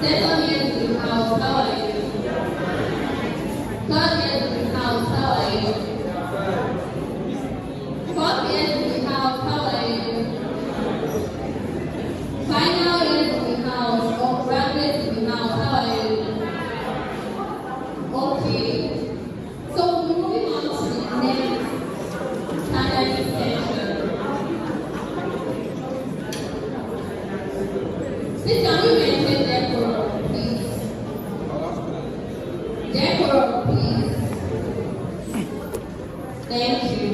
Second year in the house, how are you? Third year in the house, how are you? Fourth year in the house, how are you? Final year in the house, or graduate in the house, how are you? Okay. So moving on to the next academic session. Please can you mention decorum, please? Decorum, please. Thank you.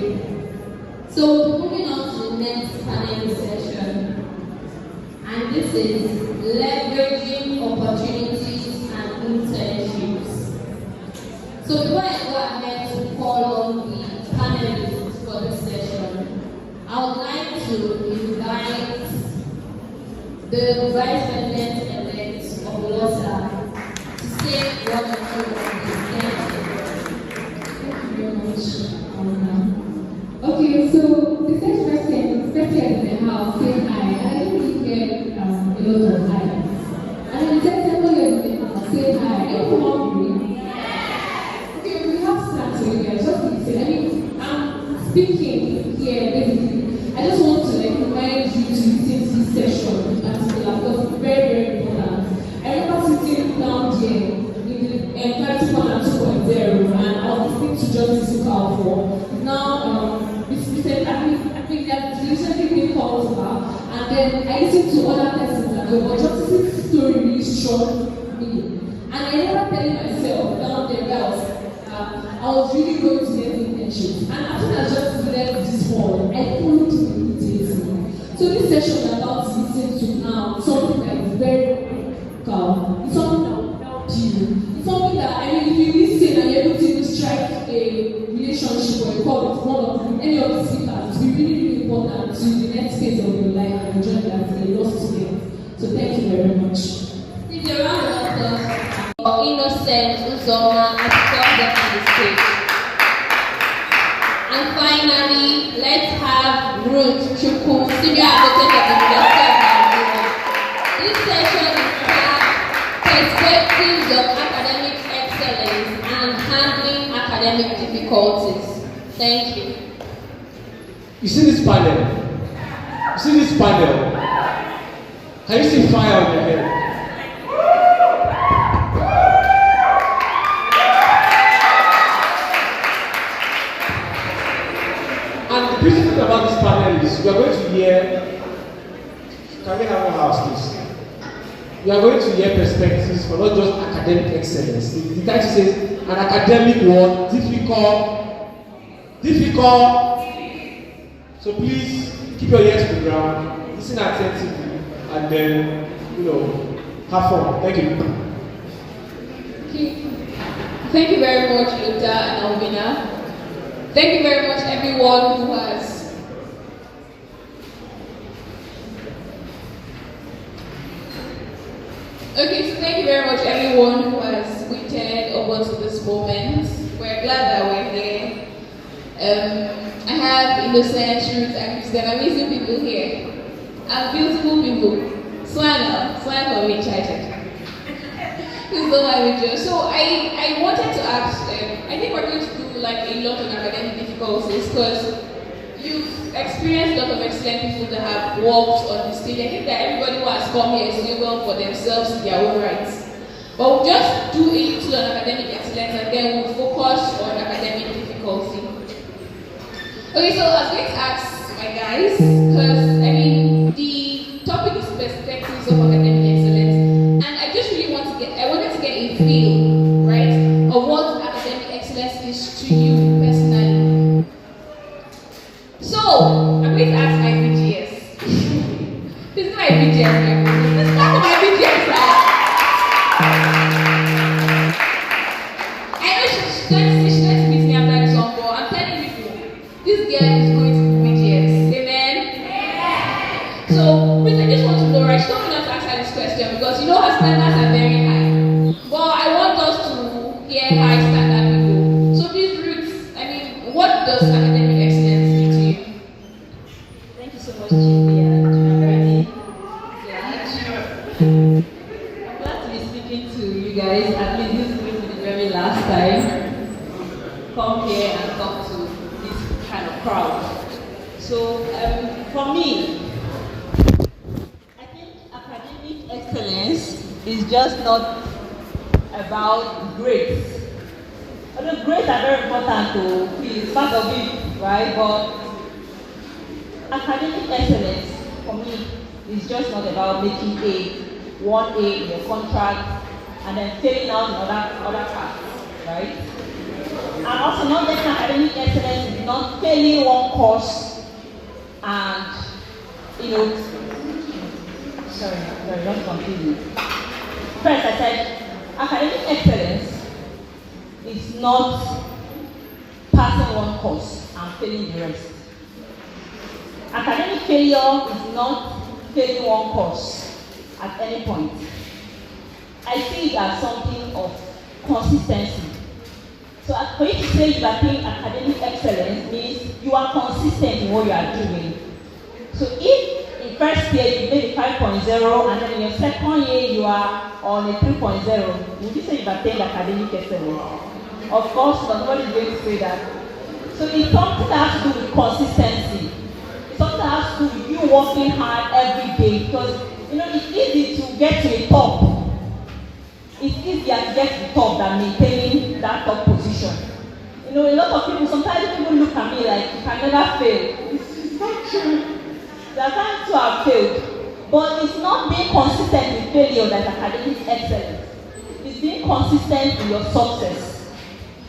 So moving on to the next panel session. And this is leveraging opportunities and internships. So before I go ahead to call on the panelists for this session, I would like to invite the Vice President-elect of LOSA to say one or two words. Thank you very much. Okay, so the first person in the house saying hi. I didn't really hear a lot of hi. And then the second person in the house saying hi. Everyone hungry? Okay, we have snacks over here. Just to say, I'm speaking here basically. I just want to remind you to listen to this session in particular because it's very, very important. I remember sitting down here in the practical and 2.0 and I was listening to Justice Ukal for now. I think that recently been called her, and then I listened to other persons and the Justice's story really struck me. And I remember telling myself down there that I was really going to get internships. And after I just left this hall, I followed through immediately. So this session I'm about to listen to now is something that is very calm. It's something that will help you. It's something that, if you listen and you're able to strike a relationship or a call with one of any of the speakers, it's really, really important to the next phase of your life and enjoy that as a law student. So thank you very much. Please a round of applause for Innocent Uzoma as she comes up on the stage. And finally, let's have Ruth Chukwu, Senior Advocate of the University of Nigeria. This session is called Perspectives of Academic Excellence and Handling Academic Difficulties. Thank you. You see this panel? Can you see fire on your head? And the beautiful thing about this panel is we are going to hear, can we have a house please? We are going to hear perspectives for not just academic excellence. The title says an academic word, difficult. So please keep your ears to the ground, listen attentively, and then, have fun. Thank you. Thank you very much, Luther and Alvina. Thank you very much, everyone who has. Okay, so thank you very much, everyone who has waited up until this moment. We're glad that we're here. I have Innocent, Ruth, and Christian, amazing people here. And beautiful people. Slang for me, child. Please don't mind me, Joe. So I wanted to ask, I think we're going to do like a lot of academic difficulties because you've experienced a lot of excellent people that have worked on the stage. I think that everybody who has come here is doing well for themselves in their own rights. But we'll just do a little on academic excellence and then we'll focus on academic difficulty. Okay, so I was going to ask my guys, because the topic is perspectives of academic excellence, and I just really wanted to get a feel, right, of what academic excellence is to you personally. So, I'm going to ask my BGS. This is my BGS, right? This is not my BGS, right? I know she's going to meet me after this song, but I'm telling you, this girl is going to be BGS. Amen? So, Ruth, I just want to know, right? She told me not to ask her this question because her standards are very high. But I want us to hear high standard people. So, please, Ruth, what does academic excellence mean to you? Thank you so much, Chidiebere. I'm really glad. I'm glad to be crowd. So for me, I think academic excellence is just not about grades. Although grades are very important to be part of it, right? But academic excellence for me is just not about making one A in your contract and then failing out in other parts, right? And also not getting academic excellence is not failing one course and, sorry, not completely. First, I said academic excellence is not passing one course and failing the rest. Academic failure is not failing one course at any point. I see it as something of consistency. So for you to say you are paying academic excellence means you are consistent in what you are doing. So if in first year you made a 5.0 and then in your second year you are on a 3.0, would you say you are paying academic excellence? Of course, but nobody is going to say that. So it's something that has to do with consistency. It's something that has to do with you working hard every day because it's easy to get to a top. It's easier to get to the top than maintaining that top position. A lot of people, sometimes people look at me like, you can never fail. It's not true. There are times to have failed. But it's not being consistent in failure that's academic excellence. It's being consistent in your success.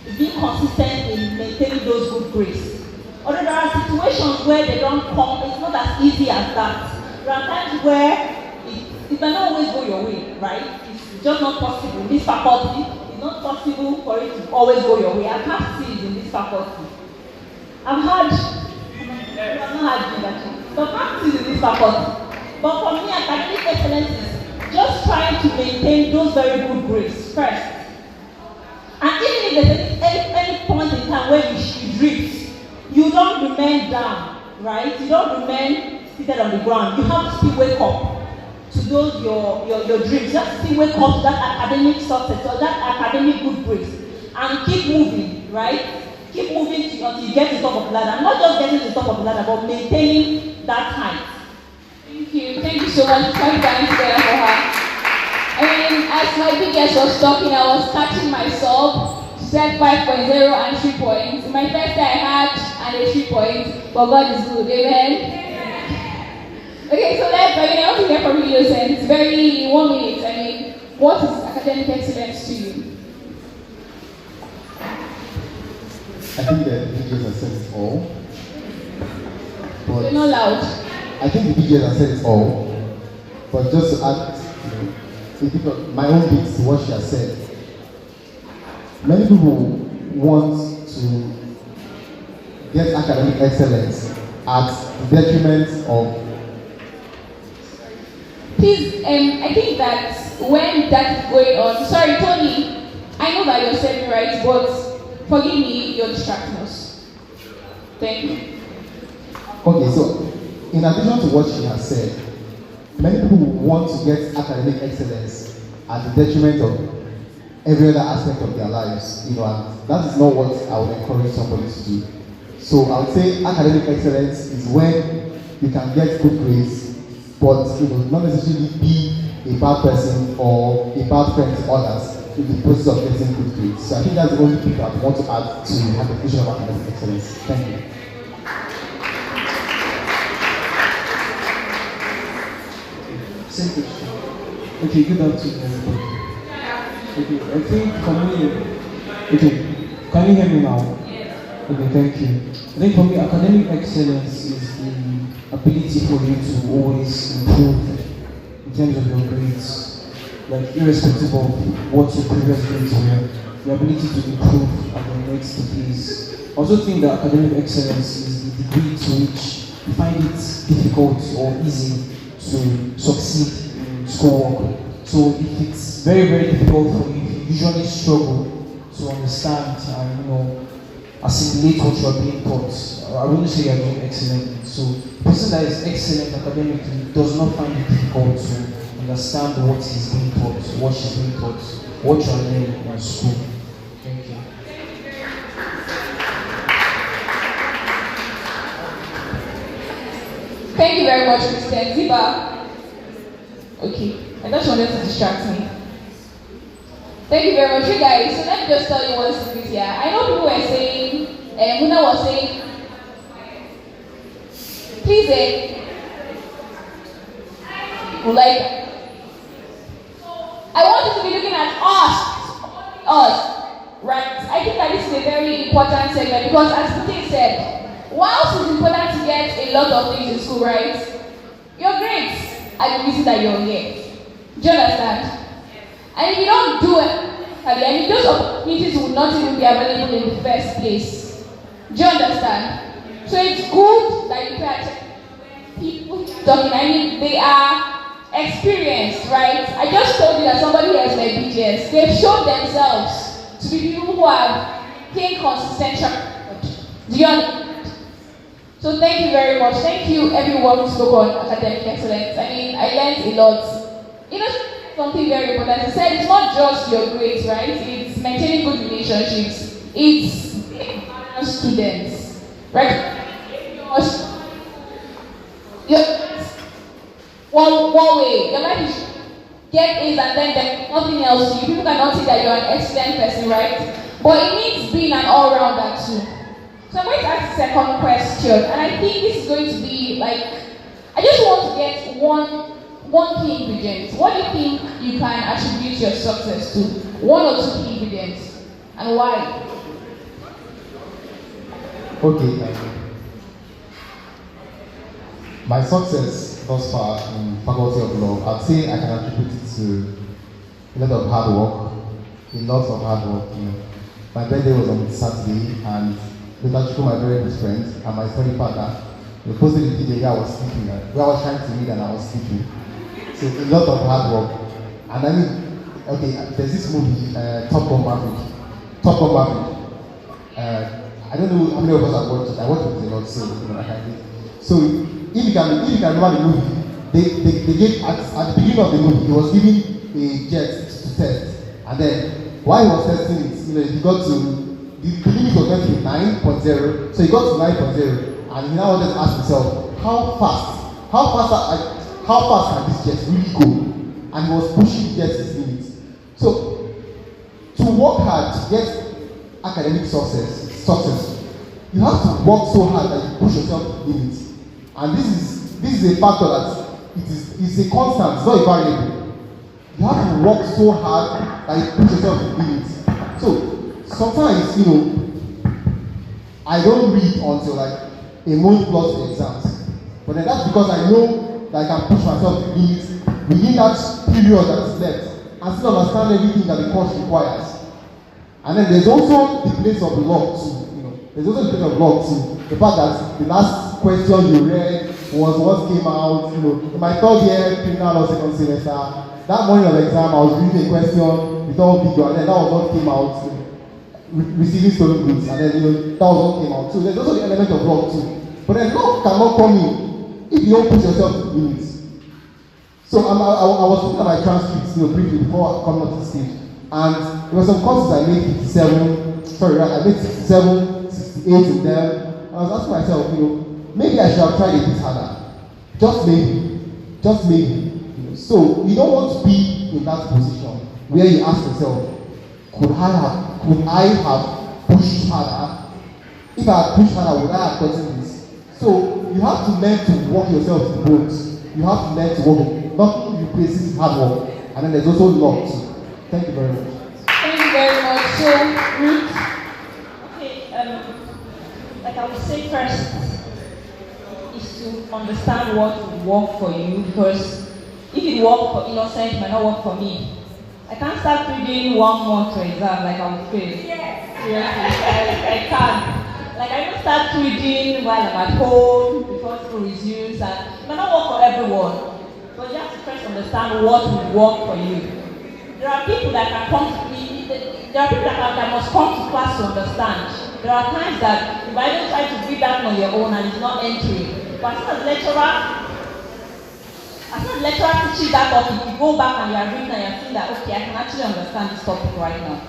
It's being consistent in maintaining those good grades. Although there are situations where they don't come, it's not as easy as that. There are times where it might not always go your way, right? It's just not possible. In this faculty, it's not possible for it to always go your way. I've had C's in this faculty. I've not had G's actually, but I've had C's in this faculty. But for me, academic excellence is just trying to maintain those very good grades first. And even if there's any point in time where you drift, you don't remain down, right? You don't remain seated on the ground. You have to still wake up to those your dreams. Just still wake up to that academic success or that academic good grades and keep moving, right? Keep moving until you get to the top of the ladder. Not just getting to the top of the ladder, but maintaining that height. Thank you so much. Try to dance together for her. As my biggest was talking, I was catching myself. She said 5.0 and 3 points. In my first day I had and a 3 points, but God is good. Amen. Okay, so I want to hear from you, and it's very 1 minute. What is academic excellence to you? I think the DJs have said it all. But You're not loud. I think the DJs have said it all. But just to add, my own bits to what she has said. Many people want to get academic excellence at the detriment of. Please, I think that when that is going on, sorry, Tony, I know that you're saying right, but forgive me, you're distracting us. Thank you. Okay, so in addition to what she has said, many people want to get academic excellence at the detriment of every other aspect of their lives, and that is not what I would encourage somebody to do. So I would say academic excellence is when you can get good grades, but not necessarily be a bad person or a bad friend to others in the process of getting good grades. So I think that's the only thing I want to add to the definition of academic excellence. Thank you. Same question. Okay, good afternoon, everybody. Okay, I think for me, can you hear me now? Okay, thank you. I think for me, academic excellence is the ability for you to always improve in terms of your grades, like irrespective of what your previous grades were, the ability to improve at the next phase. I also think that academic excellence is the degree to which you find it difficult or easy to succeed in schoolwork. So if it's very, very difficult for you, you usually struggle to understand and assimilate what you are being taught. I wouldn't say you are doing excellently. So a person that is excellent academically does not find it difficult to understand what he's being taught, what she's being taught, what you are learning in school. Thank you. Thank you very much, Christian. Ziba. Okay, I just wanted to distract me. Thank you very much, you guys. So let me just tell you one secret here. I know people were saying, Muna was saying, please, like, I want you to be looking at us, right? I think that this is a very important segment because, as Putin said, whilst it's important to get a lot of things in school, right? Your grades are the reason that you're here. Do you understand? And if you don't do it, I mean, those opportunities will not even be available in the first place. Do you understand? So it's good that you pay attention to people talking. I mean, they are experienced, right? I just told you that somebody has my BGS. They've shown themselves to be people who have gained consistent track record. Do you understand? So thank you very much. Thank you everyone who spoke on academic excellence. I mean, I learned a lot. You know, something very important. I said it's not just your grades, right? It's maintaining good relationships. It's students, right? One way. Your life is get A's and then there's nothing else to you. People cannot see that you're an excellent person, right? But it means being an all-rounder too. So I'm going to ask the second question, and I think this is going to be like, I just want to get one key ingredient. What do you think you can attribute your success to? One or two key ingredients, and why? Okay. My success thus far in Faculty of Law, I'd say I can attribute it to a lot of hard work. A lot of hard work. You know. My birthday was on Saturday, and Ruth Chukwu, my very good friend, and my study partner, they posted a video where I was sleeping, where I was trying to read and I was sleeping. So a lot of hard work. And I mean, okay, there's this movie, Top Gun Maverick. Top Gun Maverick. I don't know how many of us have watched it. I watched it a lot, so you know, I can read. So if you can remember the movie, they gave at the beginning of the movie, he was giving a jet to test, and then while he was testing it, you know, he got to the limit was meant to be 9.0, so he got to 9.0, and he now wanted to ask himself, how fast can this jet really go? And he was pushing the jet to its limits. So to work hard to get academic success, you have to work so hard that you push yourself to the limits. And this is a factor that it's a constant, it's not a variable. You have to work so hard that you push yourself to the limits. So sometimes, you know, I don't read until like a month plus the exams. But then that's because I know that I can push myself to the limits within that period that is left and still understand everything that the course requires. And then there's also the place of luck too, you know. There's also the place of luck too. The fact that the last question you read was what came out, you know. In my third year criminal law second semester, that morning of exam, I was reading a question with all video, and then that was what came out, you know, receiving stolen goods, and then, you know, that was what came out. So there's also the element of luck too. But then luck cannot come in if you don't push yourself to the limits. So I was looking at my transcripts, you know, briefly before coming up to the stage, and there were some courses I made 67, 68 in them. I was asking myself, you know, maybe I should have tried a bit harder. Just maybe. You know. So you don't want to be in that position where you ask yourself, could I have pushed harder? If I had pushed harder, would I have gotten this? So you have to learn to walk yourself to the bones. You have to learn to walk it. Nothing replaces hard work. And then there's also luck too. Thank you very much. Thank you very much. So, Ruth? Okay, like I would say first is to understand what would work for you, because if it worked for innocent, it might not work for me. I can't start reading 1 month to exam like I would fail. Yes. Seriously, I can't. Like I don't start reading while I'm at home before school resumes, and it might not work for everyone. But you have to first understand what will work for you. There are people that can come to me, there are people that must come to class to understand. There are times that if I don't try to read that on your own and it's not entering, but as a lecturer teaches that topic, you go back and you are reading and you are seeing that, okay, I can actually understand this topic right now.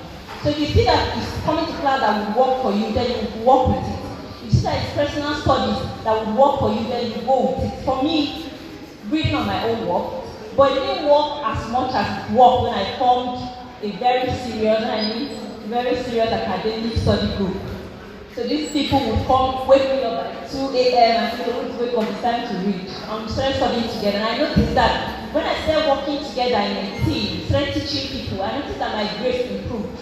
So if you see that it's coming to class that will work for you, then you will work with it. If you see that it's personal studies, that would work for you, then you go with it. For me, reading on my own work, but it didn't work as much as it worked when I formed a very serious academic study group. So these people would come, wake me up at 2 a.m. and say, wake up, it's time to read. And we started studying together. And I noticed that when I started working together in a team, started teaching people, I noticed that my grades improved.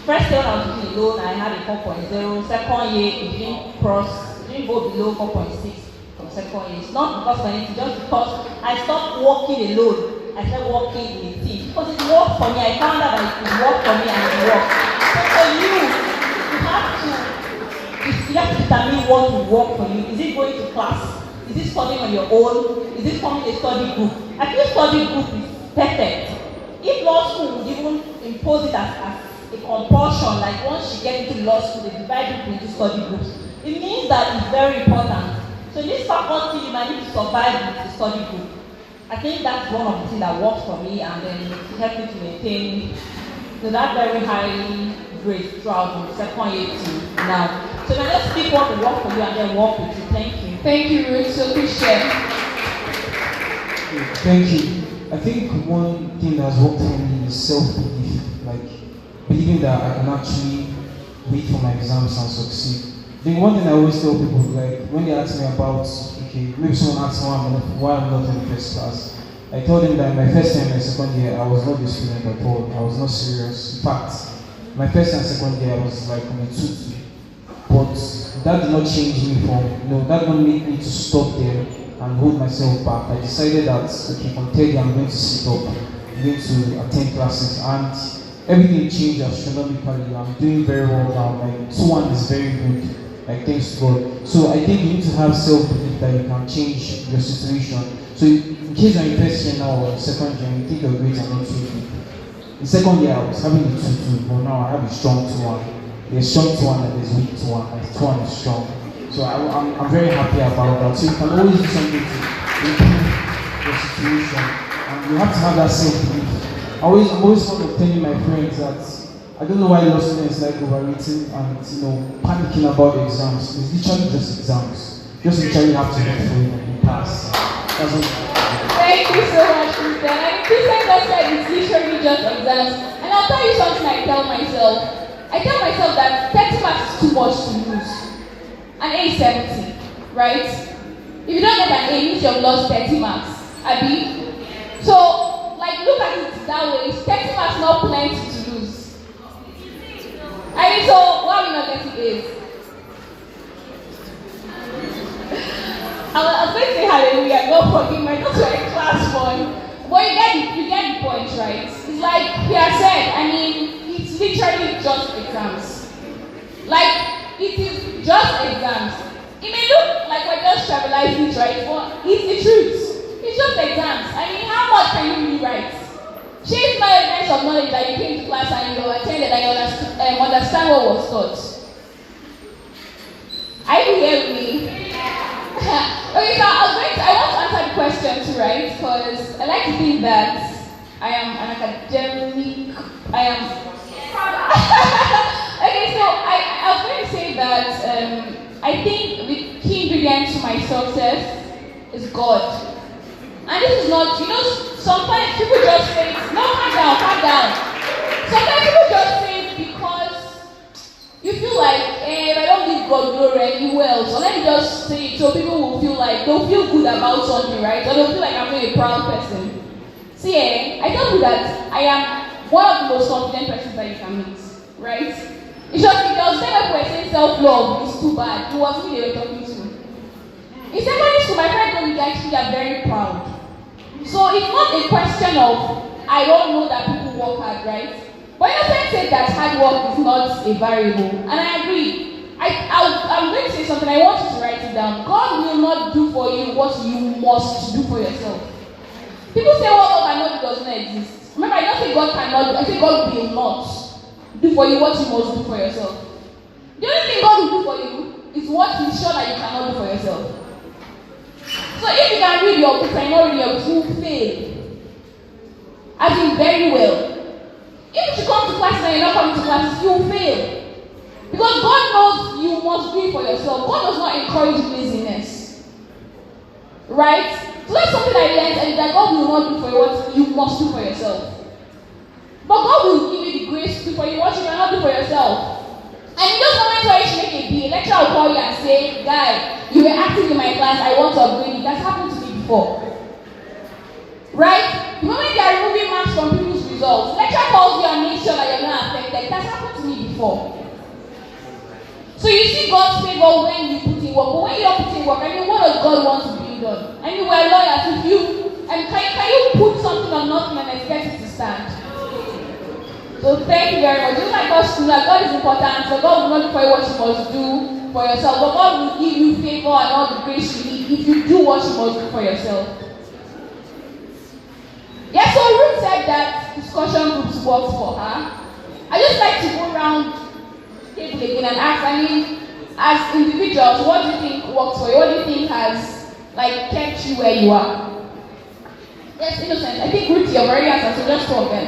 First year when I was doing alone, I had a 4.0. Second year, it didn't go below 4.6 from second year. It's not because of anything, just because I stopped working alone. I started working in a team. Because it worked for me. I found out that it could work for me and it worked. So for you have to determine what will work for you. Is it going to class? Is it studying on your own? Is it forming a study group? I think study group is perfect. If law school would even impose it as a compulsion, like once you get into law school, they divide people into study groups. It means that it's very important. So in this faculty, you might need to survive with the study group. I think that's one of the things that works for me, and then it helped me to maintain that very high grade throughout from second year to now. So now let's pick what will work for you and then work with you. Thank you. Thank you, Ruth Chukwu. Thank you. I think one thing that has worked for me is self-belief, like believing that I can actually wait for my exams and succeed. I think one thing I always tell people, like when they ask me about, okay, maybe someone asks why I'm not in the first class, I told them that my first year and my second year, I was not the student at all. I was not serious. In fact, my first and second year, I was like on a 2-2. But that did not change me from, that did not make me to stop there and hold myself back. I decided that, okay, from third year, I'm going to sit up, I'm going to attend classes, and everything changed astronomically. I'm doing very well now. My 2-1 is very good, like thanks to God. So I think you need to have self-belief that you can change your situation. So in case you're in first year now or second year, you think your grades are not too good. In second year, I was having a 2-2, but now I have a strong 2-1. There's strong 2-1 and there's weak 2-1, and 2-1 is strong. So I'm very happy about that. So you can always do something to improve your situation, and you have to have that self-belief. I'm always fond of telling my friends that I don't know why law students like overrating and panicking about the exams. It's literally just exams. Just literally have to look for it and pass. That's what. Thank you so much, Christian. And Christian just said it's literally just exams. And I'll tell you something I tell myself. I tell myself that 30 marks is too much to lose. An A is 70, right? If you don't get an A, it means you've lost 30 marks. Abi? So, like, look at it that way. Is 30 marks not plenty to lose? I mean, so why are we not getting A's? I was going to say hallelujah, God forgive me, not to a class one. But you get the point, right? It's like he has said, I mean, it's literally just exams. Like, it is just exams. It may look like we're just trivializing it, right? But it's the truth. It's just exams. I mean, how much can you really write? Chase my evidence of knowledge that you came to class and you attended and you understand what was taught. Are you hearing me? Okay, so I want to answer the question too, right? Because I like to think that I am an academic. Okay, so I was going to say that I think the key ingredient to my success is God. And this is not, sometimes people just say, no, calm down. Sometimes people just say it because you feel like, if I don't give God glory anywhere else, so let me just say it so people will feel like, they'll feel good about something, right? Or they'll feel like I'm a proud person. See, I tell you that I am one of the most confident persons that you can meet, right? It's just, if there was time people were saying self-love is too bad, it was me they were talking to. In secondary school, my friends told me actually are very proud. So it's not a question of, I don't know that people work hard, right? But your friend said that hard work is not a variable, and I agree. I'm going to say something, I want you to write it down. God will not do for you what you must do for yourself. People say what God cannot do does not exist. Remember, I don't say God cannot do, I say God will not do for you what you must do for yourself. The only thing God will do for you is what He's sure that you cannot do for yourself. So if you can read your books and not read your books, you will fail. As in very well. If you come to classes and you're not coming to classes, you will fail. Because God knows you must do it for yourself. God does not encourage laziness. Right? So that's something I learned, and that God will not do for you what you must do for yourself. But God will give you the grace to do for you what you cannot do for yourself. And in those moments where you should make a B, a lecturer will call you and say, "Guy, you were active in my class, I want to upgrade you." That's happened to me before. Right? The moment they are removing marks from people's results, the lecturer calls you and makes sure that you're not affected. That's happened to me before. So you see God's favor when you put in work, but when you don't put in work, I mean, what does God want to build on? I mean, we're lawyers. If you can you put something on nothing and expect it to stand? So thank you very much. Just like God's true, like God is important, so God will not do for you what you must do for yourself, but God will give you favor and all the grace you need if you do what you must do for yourself. Yeah, so Ruth said that discussion groups worked for her. I just like to go around the table again and ask, I mean, as individuals, what do you think works for you? What do you think has kept you where you are? Yes, Innocent. I think Ruth, you've already answered, so just two of them.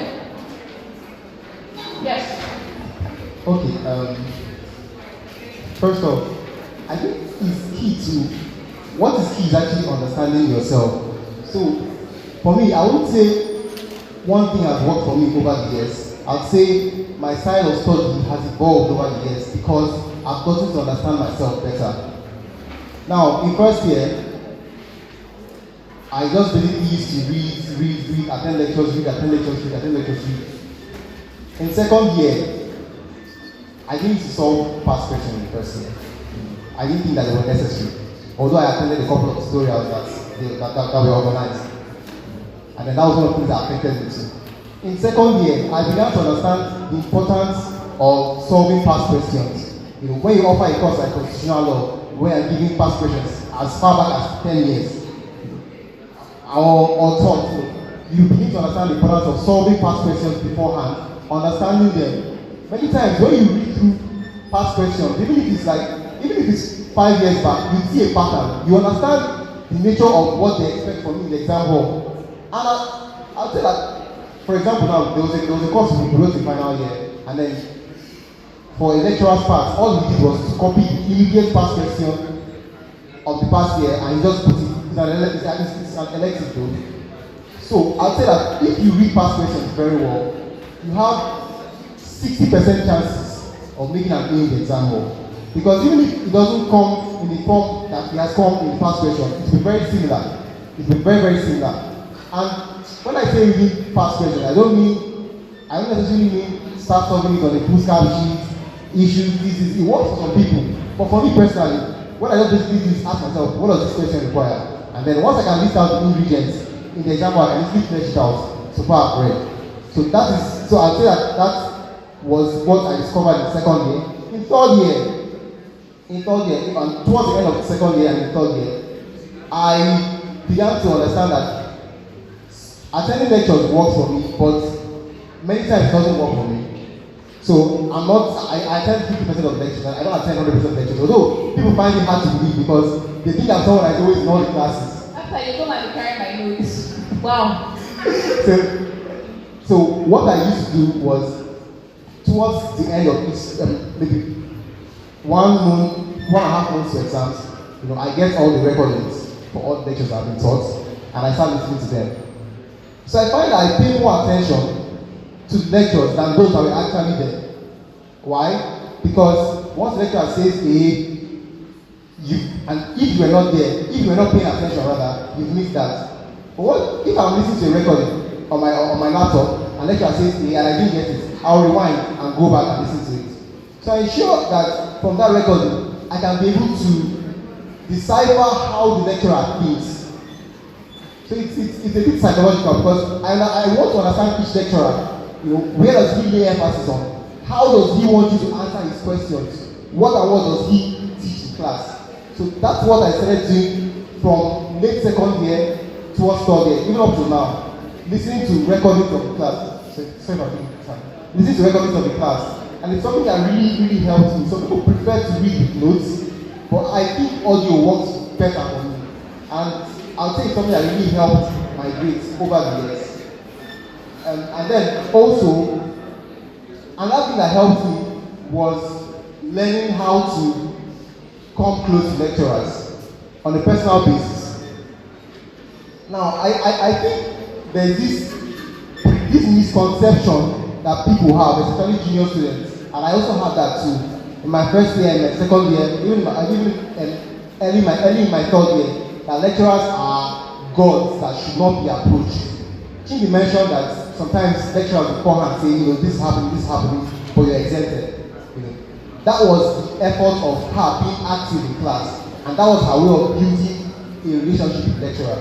Yes. Okay. First off, I think it's key to what is key is actually understanding yourself. So, for me, I would say one thing has worked for me over the years. I'd say my style of study has evolved over the years because I've gotten to understand myself better. Now, in first year, I just basically used to read, attend lectures. In second year, I didn't used to solve past questions in first year. I didn't think that they were necessary. Although I attended a couple of tutorials that were organized. And then that was one of the things that affected me too. In second year, I began to understand the importance of solving past questions. You know, when you offer a course like constitutional law, where I'm giving past questions as far back as 10 years, or taught, you begin to understand the importance of solving past questions beforehand, understanding them. Many times when you read through past questions, even if it's 5 years back, you see a pattern, you understand the nature of what they expect from you in the exam hall. And I'll say that, for example, now there was a course we wrote in final year, and then for a lecturer's part, all we did was to copy the immediate past question of the past year and just put it. It's an elective though. So I'll say that if you read past questions very well, you have 60% chances of making an A in the exam hall. Because even if it doesn't come in the form that it has come in the past question, it will be very similar. It will be very, very similar. And when I say reading past questions, I don't necessarily mean start solving it on a postcard sheet, issues, it works for some people. But for me personally, when I just basically do ask myself, what does this question require? And then once I can list out the ingredients in the example, I can easily flesh it out so far I've read. So I'd say that was what I discovered in second year. In third year, and towards the end of the second year and the third year, I began to understand that attending lectures works for me, but many times it doesn't work for me. So I attend 50% of lectures, and I don't attend 100% of lectures, although people find it hard to believe because they think I'm someone that's always in all the classes. After you come and carry my notes. Wow. So what I used to do was, towards the end of each, maybe 1.5 months to exams, I get all the recordings for all the lectures that have been taught, and I start listening to them. So I find that I pay more attention to the lectures than those that were actually there. Why? Because once the lecturer says A, and if you were not there, if you were not paying attention rather, you've missed that. But what if I'm listening to a recording on my laptop and lecturer says A and I didn't get it, I'll rewind and go back and listen to it. So I ensure that from that recording, I can be able to decipher how the lecturer thinks. So it's a bit psychological because I want to understand each lecturer. Where does he lay emphasis on? How does he want you to answer his questions? What does he teach in class? So that's what I started doing from late second year towards third year, even up to now. Listening to recordings of the class. Listening to recordings of the class. And it's something that really, really helps me. Some people prefer to read with notes, but I think audio works better for me. And I'll say it's something that really helped my grades over the years. And then also, another thing that helped me was learning how to come close to lecturers on a personal basis. Now, I think there's this misconception that people have, especially junior students, and I also have that too. In my first year, in my second year, even early in my third year, that lecturers are gods that should not be approached. Chidi mentioned that sometimes lecturers will come and say, this is happening, but you're exempted. That was the effort of her being active in class, and that was her way of building a relationship with lecturer.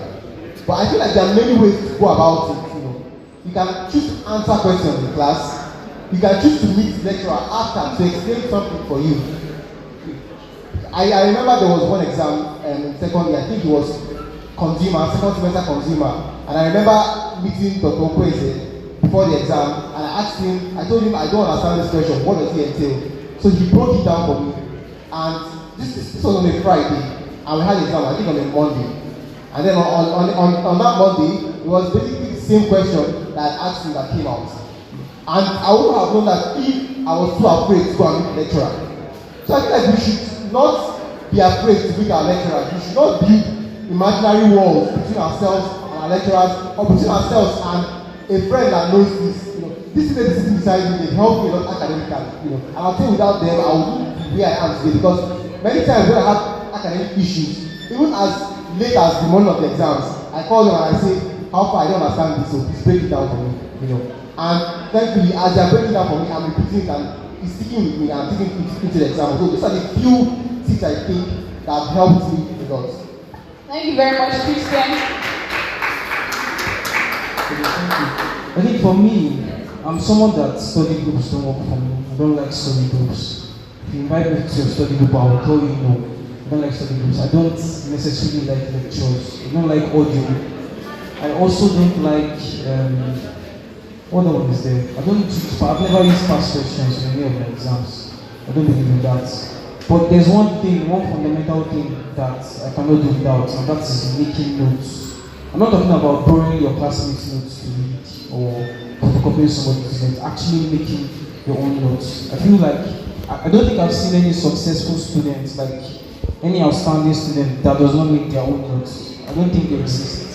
But I feel like there are many ways to go about it. You can choose to answer questions in class. You can choose to meet the lecturer after to explain something for you. I remember there was one exam in second year. I think it was second semester consumer, and I remember meeting Dr. Okweze before the exam, and I told him I don't understand this question. What does it entail? So he broke it down for me, and this was on a Friday, and we had the exam I think on a Monday. And then on that Monday, it was basically the same question that I asked him that came out. And I would have known that if I was too afraid to go and meet the lecturer. So I feel like we should not be afraid to meet our lecturers. We should not build imaginary walls between ourselves and our lecturers, or between ourselves and a friend that knows this. This is the sitting beside me, they help me a lot academically. And I'll say without them, I wouldn't be where I am today, because many times when I have academic issues, even as late as the morning of the exams, I call them and I say, how far I don't understand this, so please break it down for me. And thankfully, as they are breaking it down for me, I'm repeating it and it's sticking with me and I'm taking it into the exam. So these are the few things I think that have helped me a lot. Thank you very much, Christian. I think for me, I'm someone that study groups don't work for me. I don't like study groups. If you invite me to your study group, I will tell you no. I don't like study groups. I don't necessarily like lectures. I don't like audio. I also don't like, what one is there? I've never used past questions in any of my exams. I don't believe in that. But there's one fundamental thing that I cannot do without, and that is making notes. I'm not talking about borrowing your classmates' notes to read or photocopying somebody's notes, actually making your own notes. I feel like, I don't think I've seen any successful students, like any outstanding student that does not make their own notes. I don't think they exist.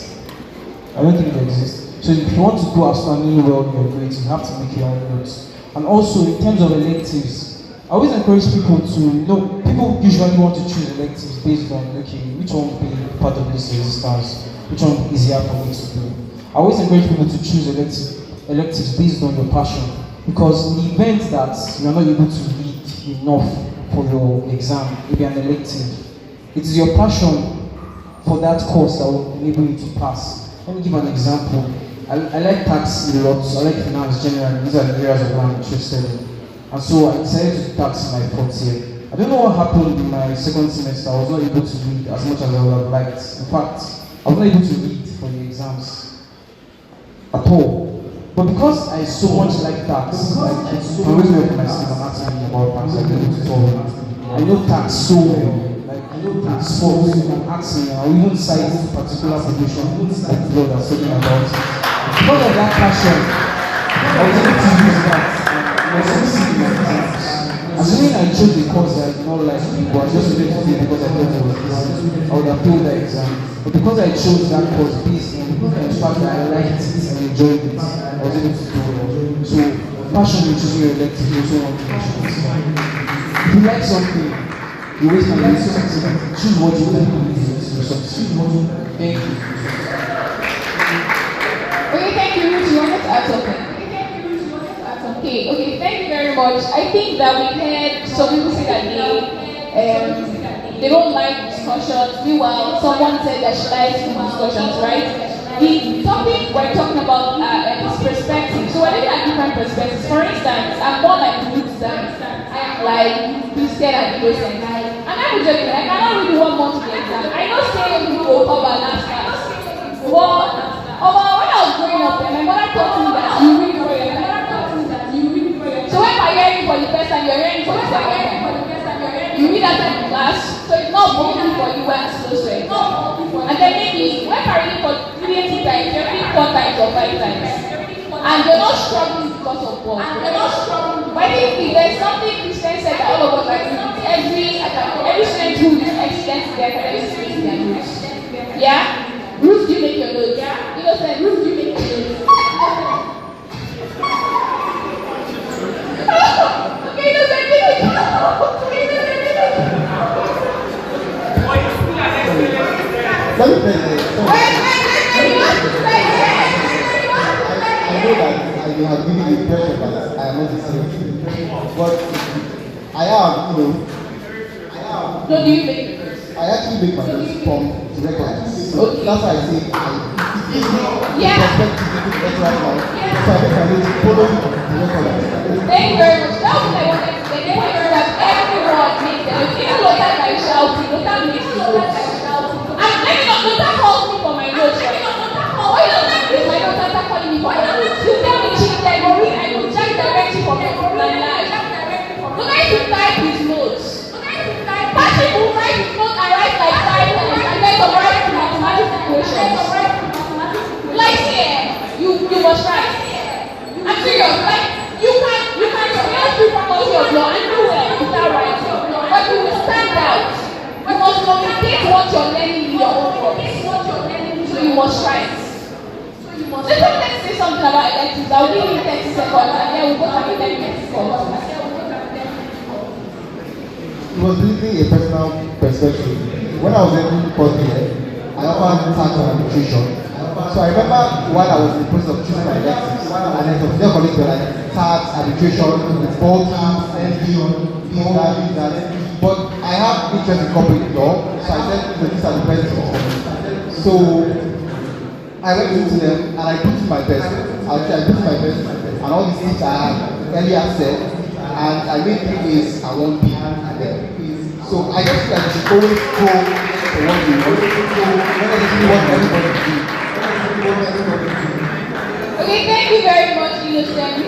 So if you want to do outstanding well in your grades, you have to make your own notes. And also, in terms of electives, I always encourage people to, people usually want to choose electives based on, okay, which one will be part of this resistance, which one is easier for me to do. I always encourage people to choose electives based on your passion, because in the event that you are not able to read enough for your exam, maybe an elective, it is your passion for that course that will enable you to pass. Let me give an example. I like tax a lot, I like finance generally. These are the areas of what I'm interested in. And so I decided to do tax in my fourth year. I don't know what happened in my second semester. I was not able to read as much as I would have liked. In fact, I was not able to read for the exams at all. But because I so much like tax, I always work for my sleep and asking me about tax, I know to solve it. I know tax so well. I know tax forms and asking, I will even cite particular provisions like the law that's talking about. Because of that passion, I was able to use that and I succeeded in my exams. Assuming I chose the course that I did not like, but I just wanted to do it because I thought it was easy, I would have failed that exam. But because I chose that course based on the fact that I liked it and enjoyed it, I was able to do it. So, passion in choosing your elective is also one thing. If you like something, you always can like something. Choose what you like to succeed. Thank you. Okay, thank you, Ruth. You wanted to add something? Okay, thank you very much. I think that we heard some people say that they don't like discussions. Meanwhile, someone said that she likes discussions, right? The topic we're talking about is perspective. So we're looking at different perspectives. For instance, I'm more like Ruth than I am like Christian and innocent. And I'm joking, I cannot really want more to the exam. I know saying you go over last class. But when I was growing up, my mother taught me that you read for your life. So when you're hearing for the first time, you're hearing for the second time. You read that time in class, so it's not bullying for you when it's close to it. And then maybe when you're reading for 3 times, you're reading 4 times or 5 times. And you're not struggling because of what. But I think there's something Christian said that all of us are doing. Every student who is excellent in their academics makes their notes. Yeah? Ruth, you make your notes. Let me tell you. I know that I may have given the impression that I am not the same. But I am, So do you make I actually make my notes from the records. So that's why I say Yeah. perspective right now. So I make my notes follow the records. Thank you very much. That was what I wanted to say. They want to that everyone makes them. Even Lothar by shouting, Lothar makes the notes. And let me not, Lothar calls me for my notes. Why you don't like this? My notes after calling me for my notes. You tell me Chidiebere, I will check directly for my life. Lothar used to type his notes. Patrick will write his notes and write like 5 minutes and then to write mathematical equations. Like here, you must write. I'm serious. Like you can just do faculty of law and do well without writing, but you will stand out. You must communicate what you're learning in your own words. So you must write. Let's say something about electives. I'll give you 30 seconds and then we'll go to the 10 minutes. It was really a personal perspective. When I was in first year, I offered tax and nutrition. So I remember while I was in the process of choosing my electives, and then some senior colleagues were like tax, arbitration, ball games, MD, that. But I have interest in corporate law, so I said, these are the best things for me. So I went into them and I put in my best. I put in my best, and all these things I had earlier said, and I made 3 A's and 1 B. So I just feel like you should always go for what you want. Not necessarily what everybody do. Okay, thank you very much, Innocent.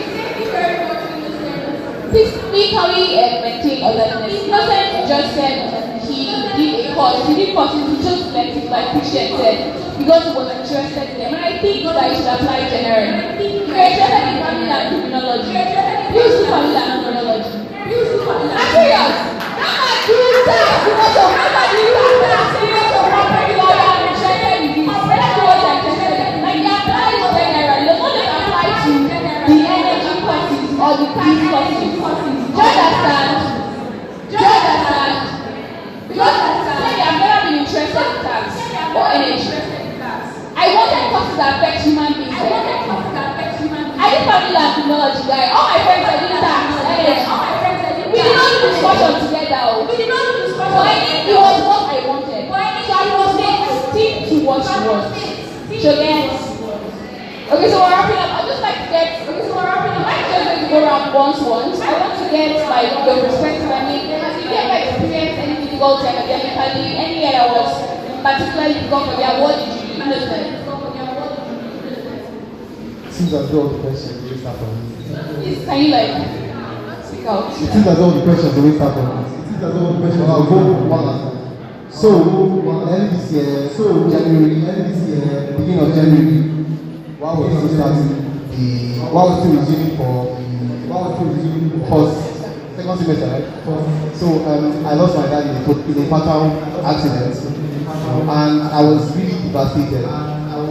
Please, can we maintain alertness? Innocent just said he did a course. He did courses, he chose electives like Christian said, because he was interested in them. And I think that he should apply generally. If you're interested in family and criminology, use the family and criminology. I'm serious. Do that because of somebody who has been a serious or property lawyer and interested in this. That's what I'm interested in. Like they apply generally. They don't just apply to the energy courses or the peace courses. Do you understand? Because say I've never been interested in tax or energy. I wanted courses that affect human beings. I did family and criminology, guy. All my friends are doing tax, energy. We did not do discussion together. So I think it was what I wanted. So I was saying stick to what you want. So yes. Okay, so we're wrapping up. I'd just like to get. I'm just going to go around once. I want to get like your perspective. I mean, have you ever experienced any difficulty academically? Any year that was particularly difficult for you? What did you do? Seems as though the questions always start from me. Please, can you like speak out? It seems as though the questions always start from me. I'll go one last time. So, early this year, beginning of January, while we're still resuming for second semester, right? So, I lost my dad in a fatal accident, and I was really devastated.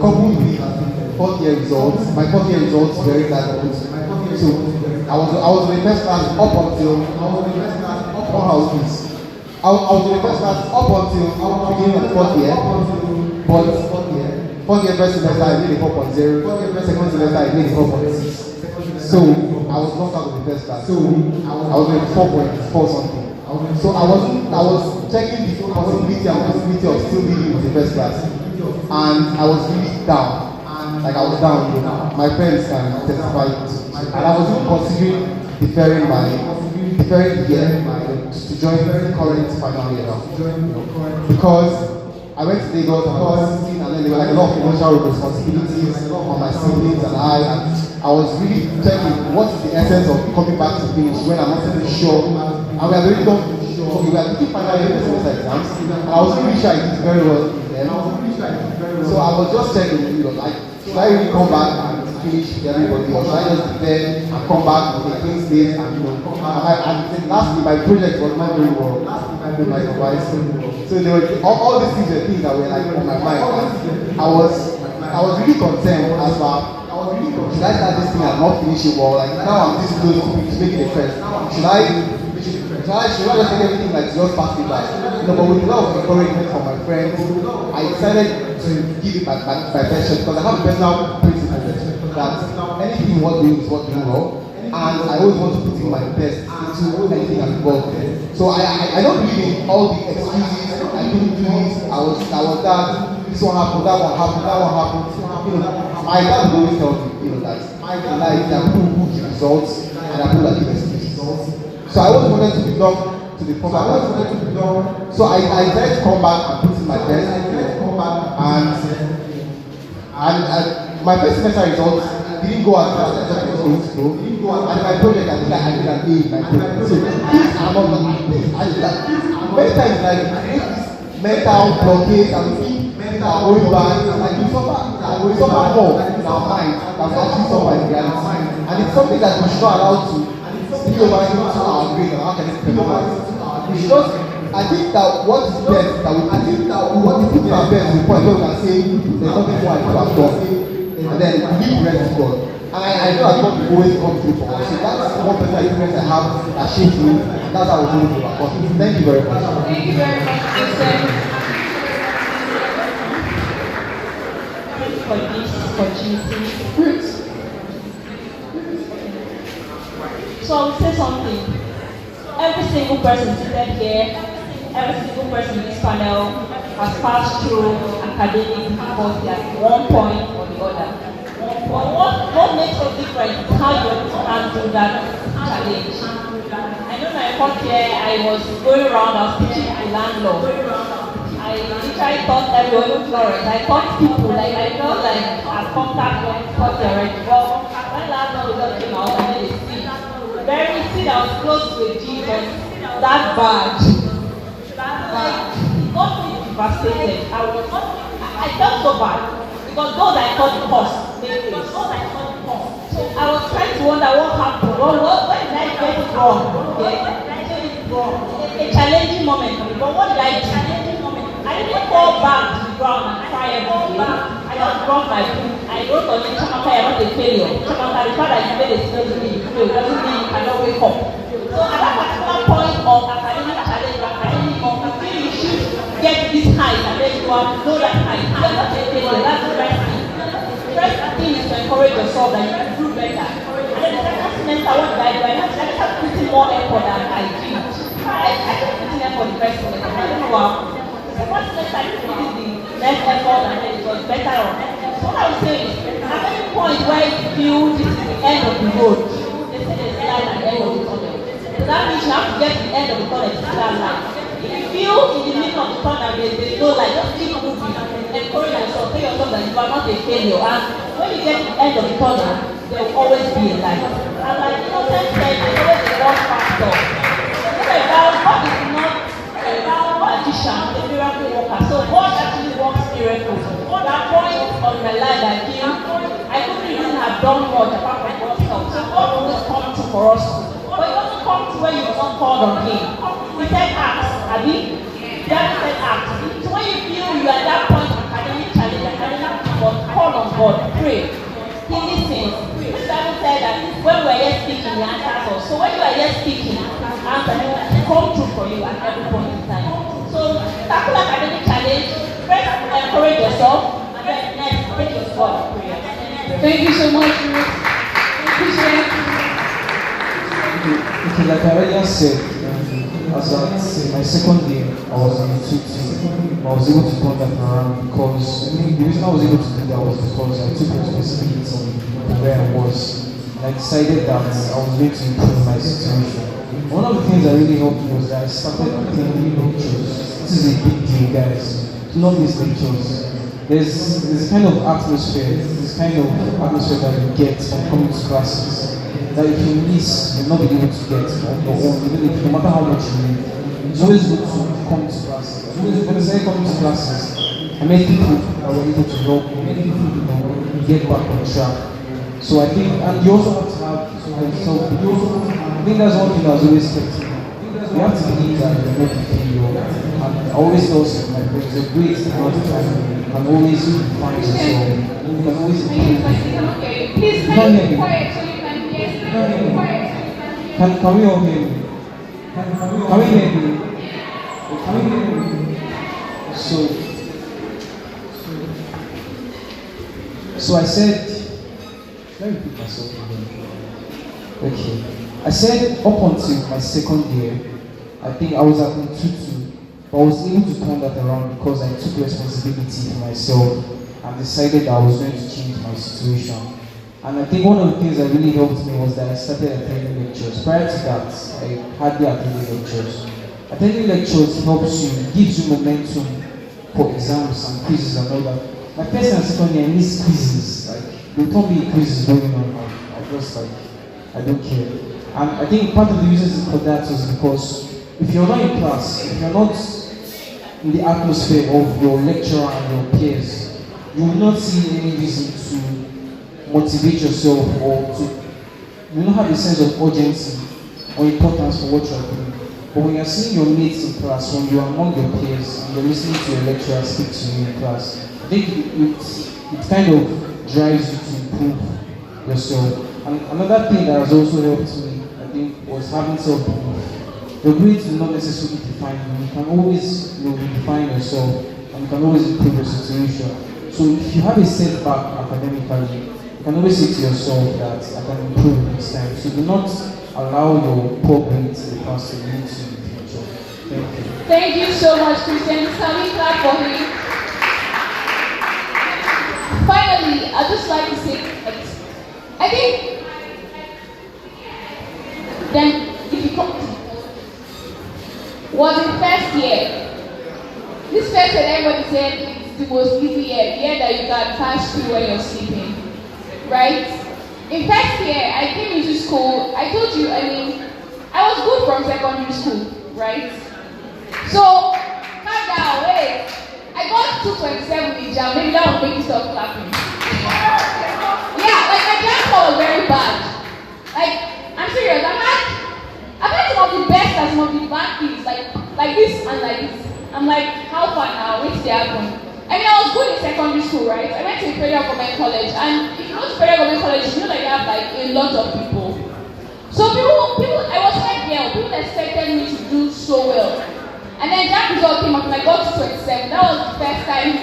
Coupled with fourth year results very bad. So, I was in the first class up until I was in the first class up until beginning of fourth year, but fourth year first semester I made a 4.0, second semester I made a 4.6. So I was knocked out of the first class. So I was in 4.4 something. So I was checking the possibility of still being with the first class, and I was really down. Like I was down. My parents can testify, and I was even considering deferring the year to join the current final year now. Because I went to Lagos and I was 16, and then there were like a lot of financial responsibilities on my siblings and I was really checking what is the essence of coming back to finish when I'm not really sure. And we are very long. We were taking final year semester exams, and I was really sure I did very well in them. So I was just checking, like, should I really come back and finish everybody, or should I just defend and come back with a clean slate and and lastly my project was not very well with my supervisor. So there were all these things were things that were like on my mind. I was really concerned as far should I start this thing and not finish it well? Like now I'm this close to making a first. Should So I should not just take everything like just pass it by. You know, but with a lot of encouragement from my friends, I decided to give it my best shot because I have a personal principle that anything what doing is what doing well. And I always want to put in my best into anything I'm involved in. So I don't believe in all the excuses. I couldn't do this. I was that. This one happened. That one happened. That one happened. You know, my dad would always tell me, you know, that I like that people who give results and I people that give excuses. So I always wanted to belong to the program. So I decided to come back and put in my best. And my first semester results didn't go as fast as I was going to go. And my project, I think I did an A in my project. So these are not many times like this mental blockade and mental going back, and we suffer more in our mind than we actually suffer in reality. And it's something that we should not allow to spill over into our brain and our academic performance. We should just, I think that what is best that we put our best to the point where we can say there's nothing more I could have done. And then we leave the rest to God. And I know that God will always come through for us. So that's one personal experience I have that shaped me, and that's how I was able to overcome it. Thank you very much. Thank you very much, Joseph. For this opportunity. So I will say something. Every single person seated here, every single person in this panel has passed through academic difficulty at one point or the other. But what makes us different is how you handle that challenge. I know my first year I was going around, I was teaching the landlord. I literally thought everyone Florence. I thought people, like I felt like I contact them because they're already well. When landlord just came out and then they see that was close to a Jesus, that badge. It got me devastated. I felt so bad because those I thought the cost made it. So I was trying to wonder what happened. What did I get it wrong? A challenging moment for me. But what did I do? I didn't fall back to the ground and cry every day. I just brought my book. I wrote on it, Chamaka, you're not a failure. Chamaka, the fact that you made a decision to you fail doesn't mean you cannot wake up. So at that particular point of academic challenge, academic of you feel you should get this height and then you are below that height. You're not a failure. That's the first thing. The first thing is to encourage yourself that you can do better. And then the second semester, what did I do? I started putting more effort than I did. I kept putting effort the first semester. I don't know how. The first semester, I put the less effort and then it was better on. So what I was saying is, at any point where you feel this is the end of the road, they say there's light at the end of the tunnel. So that means you have to get to the end of the tunnel to see that light. If you feel in the middle of the tunnel there's no light, just keep moving. Encourage yourself, tell yourself that you are not a failure. And when you get to the end of the tunnel, there will always be a light. And like Innocent said, there's always a God factor. God is not a magician, a miracle worker. So God actually works miracles. That point on my life I feel I couldn't even have done much apart from God's help. So God always comes through for us. But He doesn't come to when you've not called on Him. He said ask, Abby. Daddy said ask. So when you feel you are at that point of academic challenge, academic difficulty, call on God, pray. He listens. This Bible said that when we are yet speaking, He answers us. So when you are yet speaking, answer He come true for you at every point in time. So tackle academic challenge, first encourage yourself, and then next take your spot of prayer. Thank you so much, Ruth. Appreciate it. Okay, like I earlier said, as at my second year, I was in the team. I was able to turn that around because the reason I was able to do that was because I took responsibility on where I was. And I decided that I was going to improve my situation. One of the things that really helped me was that I started attending lectures. This is a big deal, guys. Do not miss lectures. There's a kind of atmosphere that you get from coming to classes that if you miss, you'll not be able to get on your own, no matter how much you need. It's always good to come to classes. When I say coming to classes, I met people that were able to help me, many people get back on track. So I think, and you also have to have self. I think that's one thing that's always kept me. You have to believe that you're not a failure. And I always tell my friends, it's a great amount of time. You can always find yourself. You can always improve. Please, can you be quiet so you can hear? Can we all hear me? Can we hear me? Can we hear me? So I said, let me repeat myself again. Okay. I said up until my second year, I think I was at Tutu, but I was able to turn that around because I took responsibility for myself and decided I was going to change my situation. And I think one of the things that really helped me was that I started attending lectures. Prior to that, I hardly attended lectures. Attending lectures helps you, gives you momentum for exams and quizzes and all that. My first and second year, I missed quizzes. Like, they told me quizzes going on. I just like, I don't care. And I think part of the reasons for that was because if you're not in class, if you're not in the atmosphere of your lecturer and your peers, you will not see any reason to motivate yourself or to, you will not have a sense of urgency or importance for what you are doing. But when you're seeing your mates in class, when you are among your peers and you're listening to your lecturer speak to you in class, I think it kind of drives you to improve yourself. And another thing that has also helped me, I think, was having self-belief. Your grades will not necessarily define you. You can always redefine yourself and you can always improve your situation. So if you have a setback academically, you can always say to yourself that I can improve next time. So do not allow your poor grades in the past to lead to the future. Thank you. Thank you so much, Christian. Can we clap for him? Finally, I'd just like to say, I think, then if you come to was in first year. This first year, everybody said it's the most easy year, the year that you can pass through when you're sleeping, right? In first year, I came into school. I told you, I was good from secondary school, right? So, calm down, wait. I got 227 in jam. Maybe that will make you stop clapping. Yeah, like my jam score was very bad. Like, I'm serious. I've had some of the best and some of the bad things, like this and like this. I'm like, how far now? What's the happen? I was good in secondary school, right? I went to Federal Government College, and if you go to Federal Government College, you know that they have like a lot of people. So people, I was like, yeah, people expected me to do so well. And then that result came up and I got to 27. That was the first time.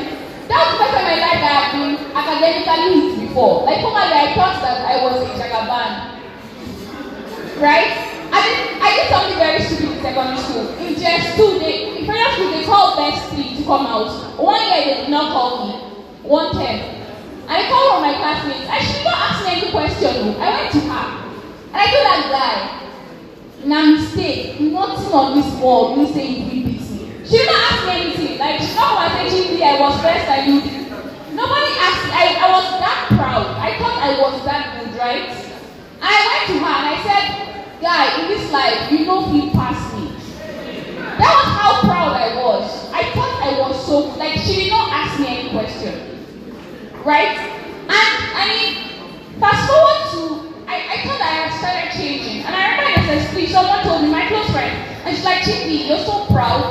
That was the first time in my life that I have been academically hit before. Like, formally, I thought that I was a jagaban. Right? I did something very stupid in secondary school. In just 2 days, in primary school, they called best 3 to come out. 1 year, they did not call me. 1 term. And I called one of my classmates. And she did not ask me any question. I went to her. And I told that guy, na mistake, nothing on this world will say you will beat me. She did not ask me anything. Like, she not was saying I was first and you did. Nobody asked me. I was that proud. I thought I was that good, right? And I went to her and I said, guy, in this life, you know he passed me. That was how proud I was. I thought I was so, like, she did not ask me any question. Right? And, fast forward to, I thought I had started changing. And I remember in SS3, someone told me, my close friend, and she's like, Chidi, you're so proud.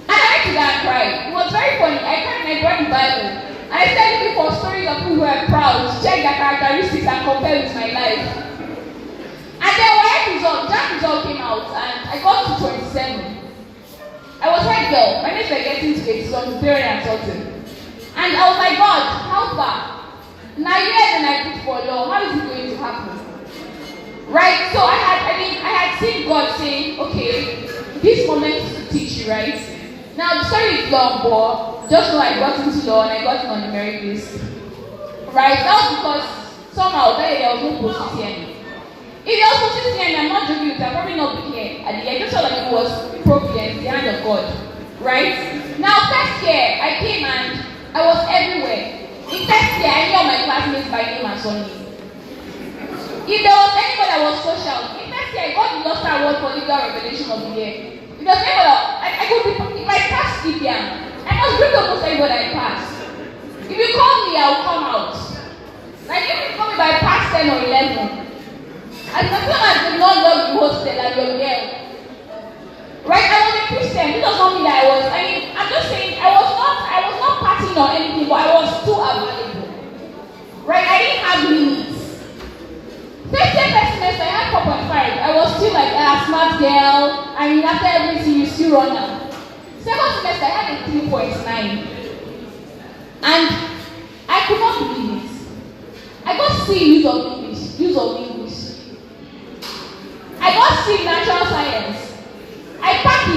And I went to that and cried. It was very funny. I cried and I brought the Bible. And I started looking for stories of people who were proud, check their characteristics and compare with my life. And then that result came out, and I got to 27. I was white girl. My mates were getting to 80 something, and something. And I was like, God, how far? 9 years and I put for law. How is it going to happen? Right? So I had seen God saying, okay, this moment is to teach you, right? Now the story is long, but just know I got into law and I got on the merit list. Right? That was because somehow there was no post-CCN. If you also see me, I'm not joking with you, I'll probably not be here at the end. I just felt like it was providence, the hand of God. Right? Now, first year, I came and I was everywhere. In first year, I knew all my classmates by name and surname. If there was anybody that was social, in first year, I got the Luster Award for Legal Revelation of the Year. If there was anybody, I could be, if I passed Libyan, I must bring almost everybody I passed. If you call me, I'll come out. Like, if you call me by past 10 or 11, as long as the Lord loves you hostel and you're there. Right? I was a Christian. This does not mean that I'm just saying I was not partying or anything, but I was too available. Right? I didn't have limits. First year, first semester, I had 4.5. I was still like a smart girl. I mean, after everything, you still run now. Second semester, I had a 3.9. And I could not believe it. I got C use of English. I got C natural science. I packed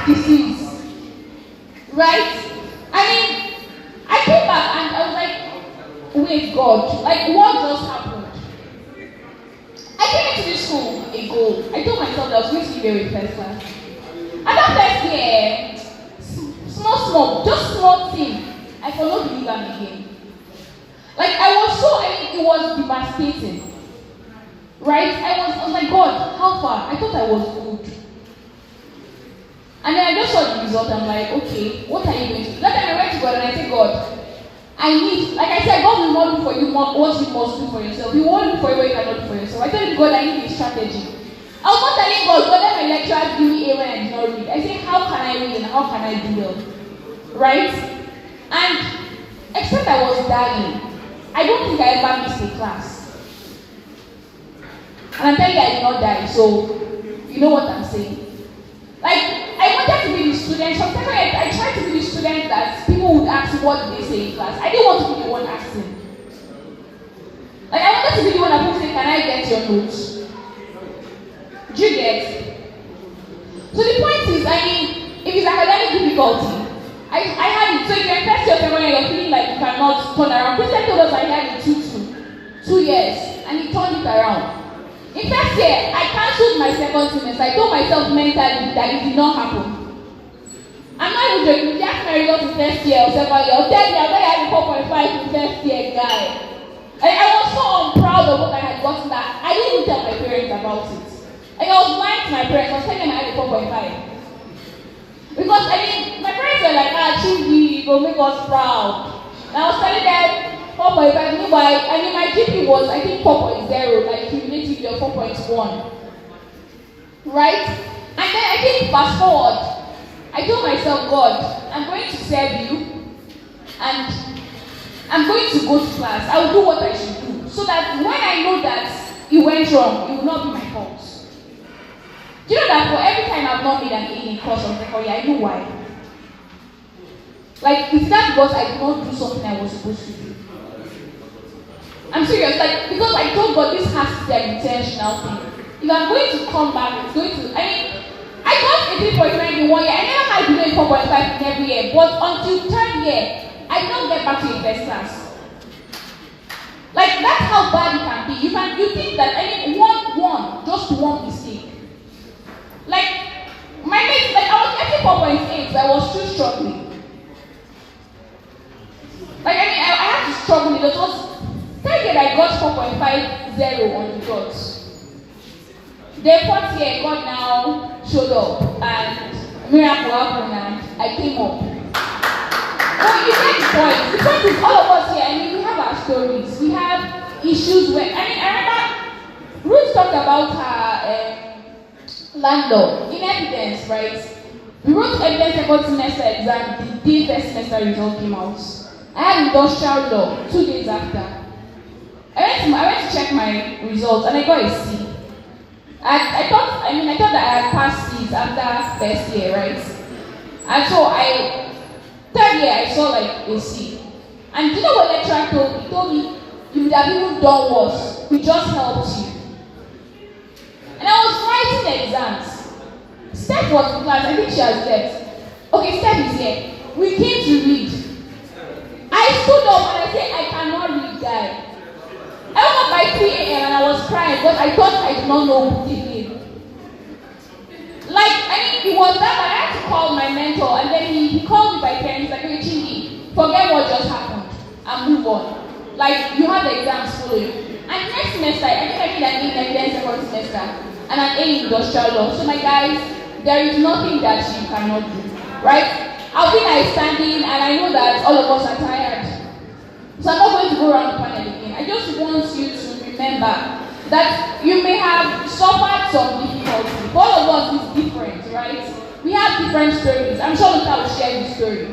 disease. Right? I mean, I came back and I was like, wait, God, like what just happened? I came into this school a goal. I told myself that I was going to be very first class. And that first year, just small thing, I could not believe I'm again. Like it was devastating. Right? I was like, God, how far? I thought I was good. And then I just saw the result. I'm like, okay, what are you going to do? That time I went to God and I said, God, I need, like I said, God will not do for you what you must do for yourself. He won't do for you what you cannot do for yourself. I told God I need a strategy. I was not telling God, let my lecturers give me A when I did not read. I said, how can I read and how can I do well? Right? And except I was dying, I don't think I ever missed a class. And I'm telling you, I did not die, so you know what I'm saying. Like, I wanted to be the student. Sometimes I tried to be the student that people would ask what they say in class. I didn't want to be the one asking. Like, I wanted to be the one that people say, can I get your notes? Do you get? So the point is, I mean, if it's academic difficulty, I had it. So if you're in first year or second year, you're feeling like you cannot turn around. Christian told us I had it 2 years, and he turned it around. In first year, I cancelled my second semester. I told myself mentally that it did not happen. I'm not even joking. If you ask my results in first year or second year, I'll tell you, I had a 4.5 in first year, guy. I was so proud of what I had gotten that I didn't even tell my parents about it. Like, I was lying to my parents. I was telling them I had a 4.5. Because, I mean, my parents were like, Chidiebere, it will make us proud. And I was telling them, 4.5, meanwhile, I mean, my GP was, I think, 4.0, like cumulatively or 4.1. Right? And then I think, fast forward, I told myself, God, I'm going to serve you, and I'm going to go to class. I will do what I should do, so that when I know that it went wrong, it will not be my fault. Do you know that for every time I've not made an A in course of second year, I know why? Like, is that because I did not do something I was supposed to do? I'm serious, like, because I told God this has to be an intentional thing. If I'm going to come back, it's going to, I mean, I got a 3.9 in 1 year. I never had below a 4.5 in every year, but until third year, I did not get back to a first class. Like, that's how bad it can be. You think that any just one mistake. Like, my mates, like, I was getting 4.8, but I was still struggling. Like, I mean, I had to struggle. It was third year I got 4.50 on the dot. Then fourth year, God now showed up and miracle happened and I came up. But you get the point. The point is all of us here, I mean, we have our stories. We have issues where, I mean, I remember Ruth talked about her landlord in evidence, right? We wrote evidence second semester exam the day first semester result came out. I had industrial law 2 days after. I went to check my results and I got a C. I thought that I had passed C's after first year, right? And so third year I saw like a C. And do you know what lecturer told me? He told me, you would have even done worse. We just helped you. And I was writing the exams. Steph was in class, I think she has left. Okay, Steph is here. We came to read. I stood up and I said, I cannot read, guy. I woke up by 3 a.m. and I was crying, but I thought I did not know who did it. Like, I mean, it was that, but I had to call my mentor, and then he called me by parents, like, hey, Chidi, forget what just happened, and move on. Like, you have the exams following. And next semester, I think I did an A in Nigerian second semester, and an A in industrial law. So, my guys, there is nothing that you cannot do, right? I've been like standing, and I know that all of us are tired. So I'm not going to go around the panel again. I just want you to remember that you may have suffered some difficulty. All of us is different, right? We have different stories. I'm sure Luther will share his story.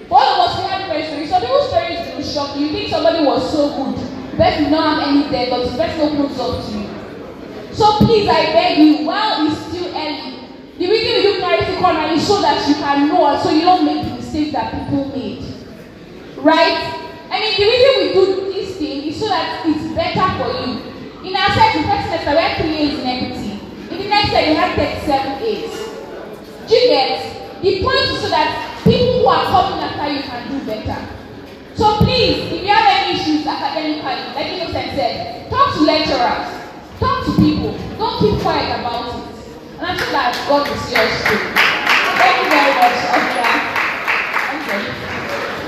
All of us, we have different stories. Some people's stories will shock you. You think somebody was so good. The person did not have any debt, but the person opens up to you. So please, I beg you, while it's still early, the reason we do clarity corner is so that you can know, so you don't make the mistakes that people made. Right? I mean, the reason we do this thing is so that it's better for you. In our set, the first semester, we have 3 A's in equity. In the next year, we have 37 A's. Do you get? The point is so that people who are coming after you can do better. So please, if you have any issues academically, like Innocent said, talk to lecturers, talk to people. Don't keep quiet about it. And I'm sure that God will see us through. Thank you very much,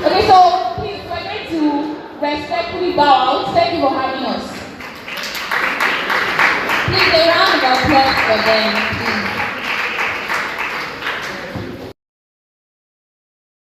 Okay, so please, we're going to respectfully bow out. Thank you for having us. Please, a round of applause for them.